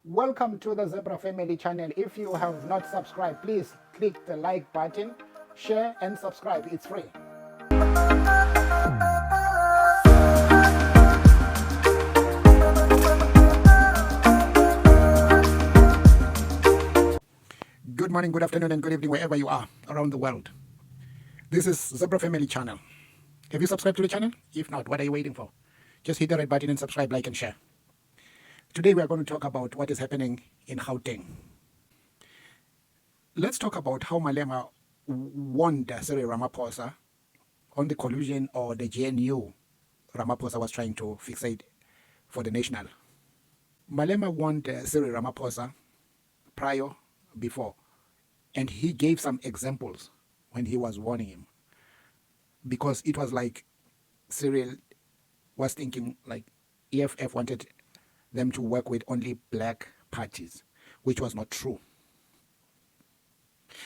Welcome to the Zebra Family channel. If you have not subscribed, please click the like button, share and subscribe. It's free. Good morning, good afternoon and good evening wherever you are around the world. This is Zebra Family channel. Have you subscribed to the channel? If not, what are you waiting for? Just hit the red button and subscribe, like and share. Today we are going to talk about what is happening in Gauteng. Let's talk about how Malema warned Cyril Ramaphosa on the collusion or the GNU Ramaphosa was trying to fixate for the national. Malema warned Cyril Ramaphosa before, and he gave some examples when he was warning him, because it was like Cyril was thinking like EFF wanted them to work with only black parties, which was not true.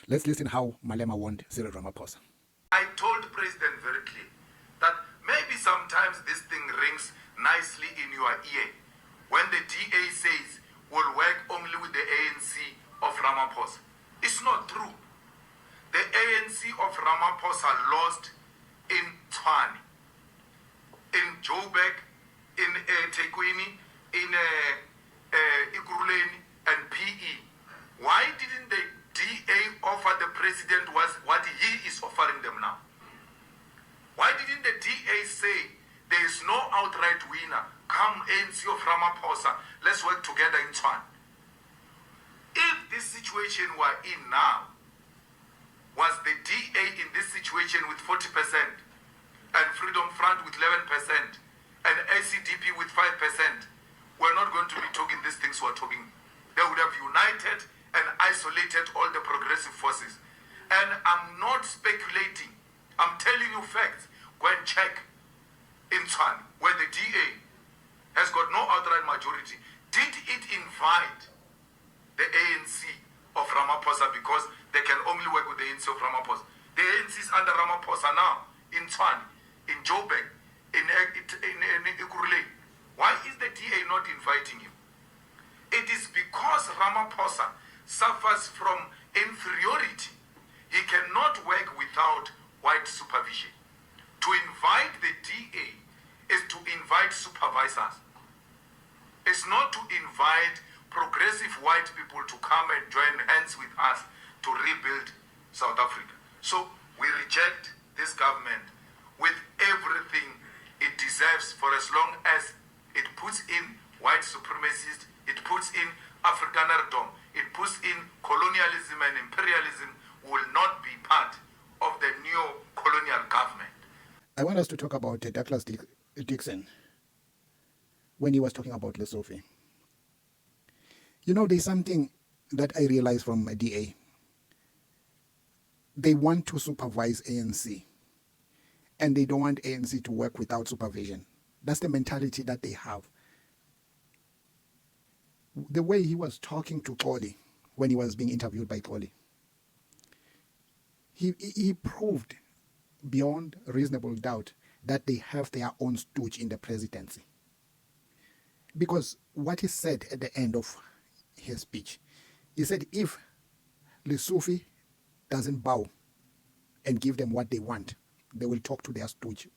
Let's listen how Malema warned Cyril Ramaphosa. I told the president very clear that maybe sometimes this thing rings nicely in your ear when the DA says we'll work only with the ANC of Ramaphosa. It's not true. The ANC of Ramaphosa lost in Tshwane, in Joburg, in Tekwini, in Ikuruleni and PE. Why didn't the DA offer the president what he is offering them now? Why didn't the DA say there is no outright winner? Come ANC of Ramaphosa, let's work together in Tshwane. If this situation we're in now was the DA in this situation with 40% and Freedom Front with 11% and ACDP with 5%, we're not going to be talking these things we're talking. They would have united and isolated all the progressive forces. And I'm not speculating. I'm telling you facts. Go and check in Tshwane, where the DA has got no outright majority. Did it invite the ANC of Ramaphosa because they can only work with the ANC of Ramaphosa? The ANC is under Ramaphosa now, in Tshwane, in Joburg, in Ikuruleni. Why is the DA not inviting him? It is because Ramaphosa suffers from inferiority. He cannot work without white supervision. To invite the DA is to invite supervisors. It's not to invite progressive white people to come and join hands with us to rebuild South Africa. So we reject this government with everything it deserves, for as long as it puts in white supremacists, it puts in Afrikanerdom, it puts in colonialism and imperialism, will not be part of the neo-colonial government. I want us to talk about Douglas Gibson when he was talking about LESUFI. You know, there's something that I realized from DA. They want to supervise ANC, and they don't want ANC to work without supervision. That's the mentality that they have. The way he was talking to Xoli when he was being interviewed by Xoli, he proved beyond reasonable doubt that they have their own stooge in the presidency. Because what he said at the end of his speech, he said if LESUFI doesn't bow and give them what they want, they will talk to their stooge,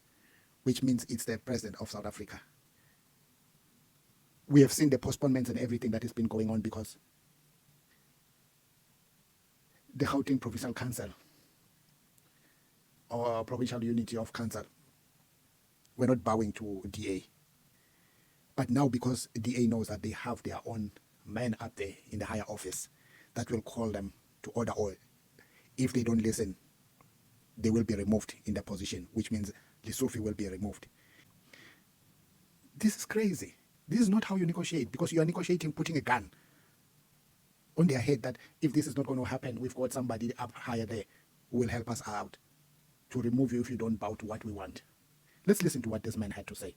which means it's the president of South Africa. We have seen the postponements and everything that has been going on because the Gauteng Provincial Council or Provincial Unity of Council were not bowing to DA. But now, because DA knows that they have their own men up there in the higher office that will call them to order, or if they don't listen, they will be removed in their position, which means LESUFI will be removed. This is crazy. This is not how you negotiate, because you are negotiating putting a gun on their head that if this is not going to happen, we've got somebody up higher there who will help us out to remove you if you don't bow to what we want. Let's listen to what this man had to say.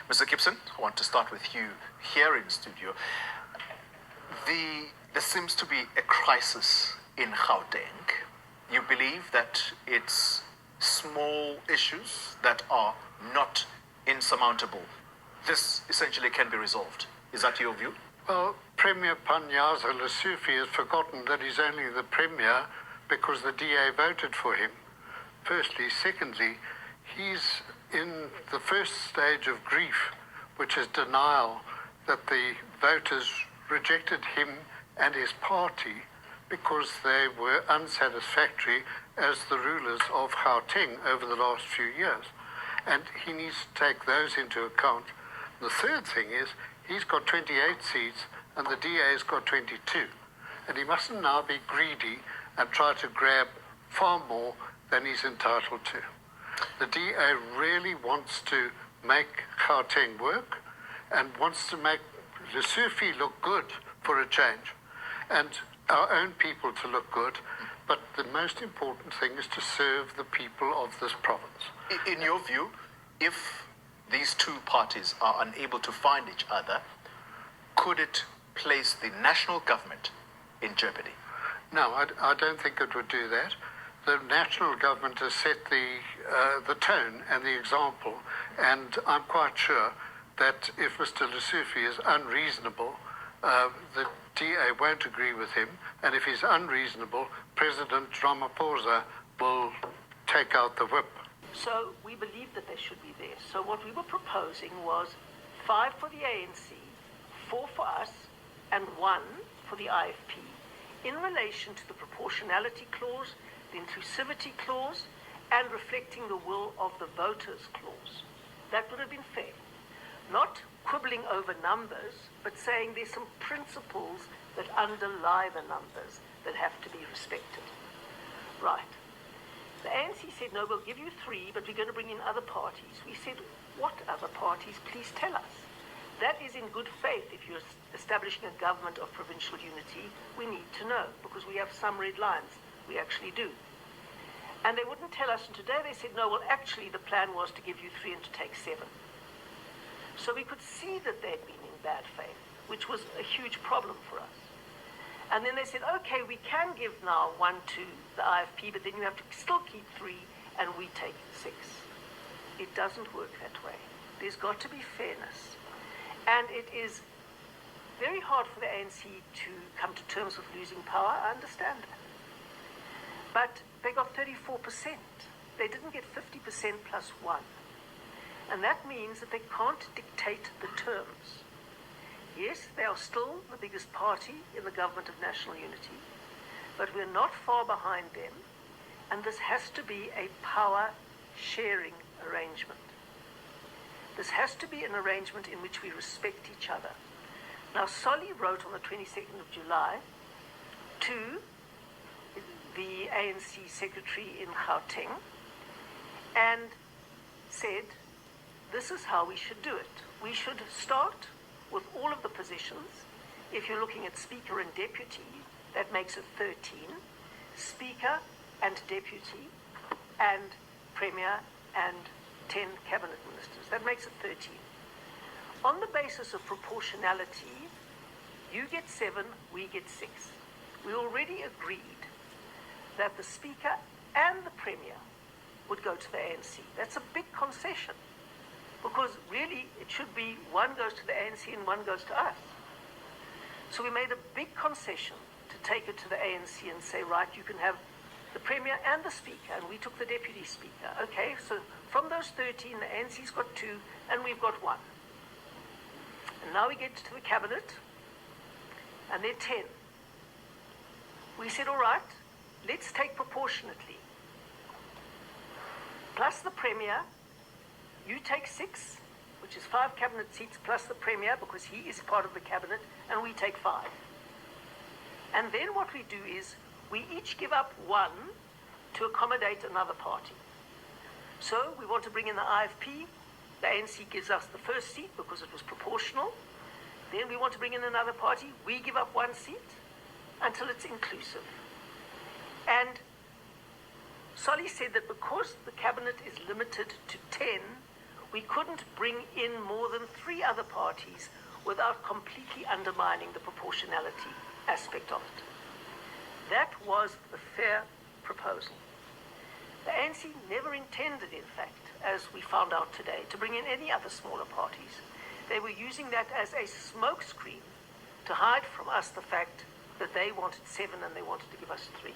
Mr. Gibson, I want to start with you here in studio. There seems to be a crisis in Gauteng. You believe that it's small issues that are not insurmountable. This essentially can be resolved. Is that your view? Well, Premier Panyaza LESUFI has forgotten that he's only the Premier because the DA voted for him. Firstly. Secondly, he's in the first stage of grief, which is denial that the voters rejected him and his party because they were unsatisfactory as the rulers of Gauteng over the last few years. And he needs to take those into account. The third thing is he's got 28 seats and the DA's got 22. And he mustn't now be greedy and try to grab far more than he's entitled to. The DA really wants to make Gauteng work and wants to make LESUFI look good for a change and our own people to look good. But the most important thing is to serve the people of this province. In your view, if these two parties are unable to find each other, could it place the national government in jeopardy? No, I don't think it would do that. The national government has set the tone and the example, and I'm quite sure that if Mr. LESUFI is unreasonable, the DA won't agree with him, and if he's unreasonable, President Ramaphosa will take out the whip. So we believe that they should be there. So what we were proposing was 5 for the ANC, 4 for us, and 1 for the IFP, in relation to the proportionality clause, the inclusivity clause, and reflecting the will of the voters clause. That would have been fair. Not quibbling over numbers, but saying there's some principles that underlie the numbers that have to be respected. Right. The ANC said, no, we'll give you 3, but we're going to bring in other parties. We said, what other parties? Please tell us. That is in good faith. If you're establishing a government of provincial unity, we need to know, because we have some red lines. We actually do. And they wouldn't tell us, and today they said, no, well, actually the plan was to give you 3 and to take 7. So we could see that they'd been in bad faith, which was a huge problem for us. And then they said, okay, we can give now 1 to the IFP, but then you have to still keep 3 and we take 6. It doesn't work that way. There's got to be fairness. And it is very hard for the ANC to come to terms with losing power. I understand that. But they got 34%. They didn't get 50% plus 1. And that means that they can't dictate the terms. Yes, they are still the biggest party in the government of national unity, but we're not far behind them, and this has to be a power-sharing arrangement. This has to be an arrangement in which we respect each other. Now, Solly wrote on the 22nd of July to the ANC secretary in Gauteng and said, this is how we should do it. We should start with all of the positions. If you're looking at speaker and deputy, that makes it 13. Speaker and deputy and premier and 10 cabinet ministers. That makes it 13. On the basis of proportionality, you get 7, we get 6. We already agreed that the speaker and the premier would go to the ANC. That's a big concession, because really it should be 1 goes to the ANC and 1 goes to us. So we made a big concession to take it to the ANC and say, right, you can have the premier and the speaker, and we took the deputy speaker. Okay, so from those 13, the ANC's got 2 and we've got 1. And now we get to the cabinet and they're 10. We said, all right, let's take proportionately. Plus the premier, you take 6, which is 5 cabinet seats plus the premier, because he is part of the cabinet, and we take 5. And then what we do is we each give up 1 to accommodate another party. So we want to bring in the IFP. The ANC gives us the first seat because it was proportional. Then we want to bring in another party. We give up 1 seat until it's inclusive. And Solly said that because the cabinet is limited to 10, we couldn't bring in more than 3 other parties without completely undermining the proportionality aspect of it. That was a fair proposal. The ANC never intended, in fact, as we found out today, to bring in any other smaller parties. They were using that as a smokescreen to hide from us the fact that they wanted 7 and they wanted to give us 3.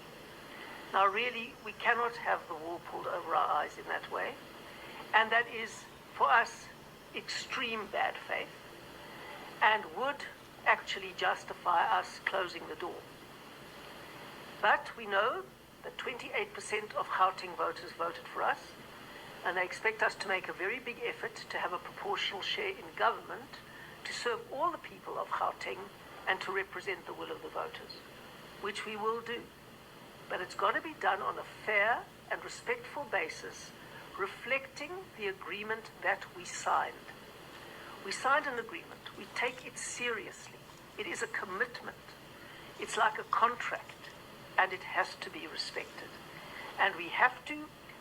Now really, we cannot have the wool pulled over our eyes in that way, and that is, for us, extreme bad faith, and would actually justify us closing the door. But we know that 28% of Gauteng voters voted for us, and they expect us to make a very big effort to have a proportional share in government to serve all the people of Gauteng and to represent the will of the voters, which we will do. But it's got to be done on a fair and respectful basis, reflecting the agreement that we signed. We signed an agreement. We take it seriously. It is a commitment. It's like a contract, and it has to be respected. And we have to,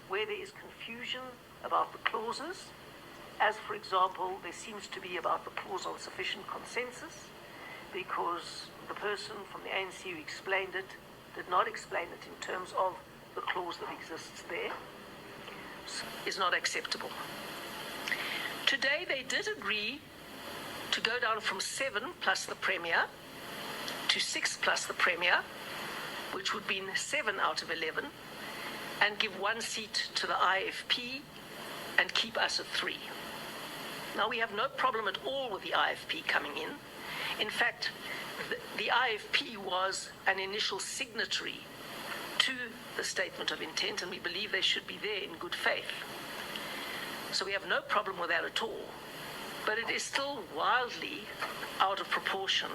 where there is confusion about the clauses, as for example, there seems to be about the clause on sufficient consensus, because the person from the ANC who explained it did not explain it in terms of the clause that exists there, is not acceptable. Today they did agree to go down from 7 plus the Premier to 6 plus the Premier, which would be 7 out of 11, and give 1 seat to the IFP and keep us at 3. Now, we have no problem at all with the IFP coming in. In fact, the IFP was an initial signatory to the statement of intent, and we believe they should be there in good faith. So we have no problem with that at all. But it is still wildly out of proportion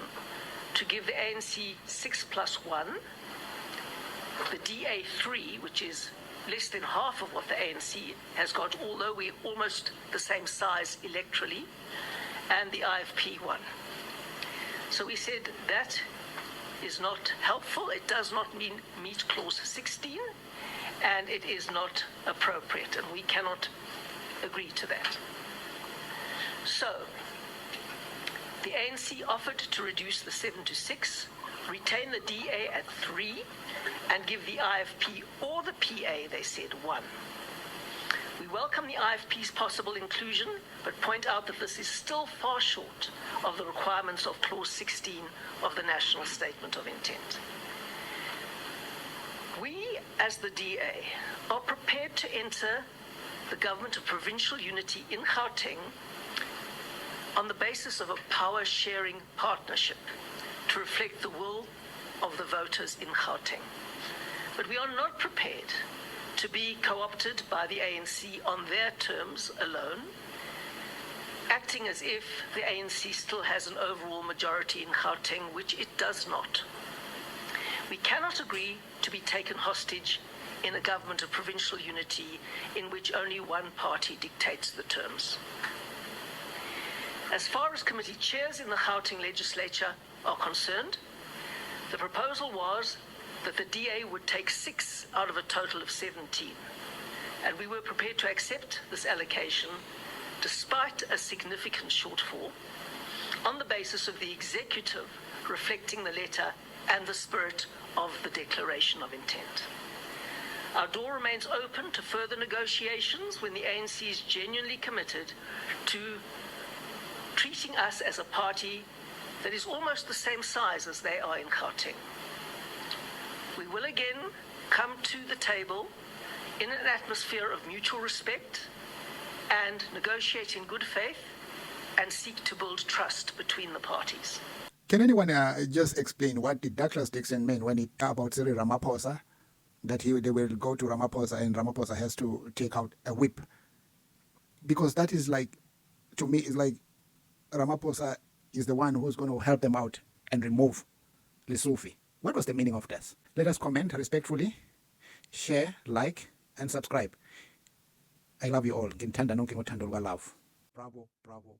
to give the ANC 6 plus 1, the DA 3, which is less than half of what the ANC has got, although we're almost the same size electorally, and the IFP 1. So we said that is not helpful. It does not meet clause 16, and it is not appropriate, and we cannot agree to that. So the ANC offered to reduce the 7 to 6, retain the DA at 3, and give the IFP or the PA, they said, 1. We welcome the IFP's possible inclusion, but point out that this is still far short of the requirements of Clause 16 of the National Statement of Intent. We, as the DA, are prepared to enter the government of provincial unity in Gauteng on the basis of a power-sharing partnership to reflect the will of the voters in Gauteng. But we are not prepared to be co-opted by the ANC on their terms alone, acting as if the ANC still has an overall majority in Gauteng, which it does not. We cannot agree to be taken hostage in a government of provincial unity in which only one party dictates the terms. As far as committee chairs in the Gauteng legislature are concerned, the proposal was that the DA would take 6 out of a total of 17, and we were prepared to accept this allocation despite a significant shortfall on the basis of the executive reflecting the letter and the spirit of the Declaration of Intent. Our door remains open to further negotiations when the ANC is genuinely committed to treating us as a party that is almost the same size as they are in Gauteng. We will again come to the table in an atmosphere of mutual respect and negotiate in good faith and seek to build trust between the parties. Can anyone just explain what did Douglas Dodson mean when he about Cyril Ramaphosa, that they will go to Ramaphosa and Ramaphosa has to take out a whip? Because that is like, to me, it's like Ramaphosa is the one who's going to help them out and remove LESUFI. What was the meaning of this? Let us comment respectfully, share, like, and subscribe. I love you all. Bravo, bravo, bravo.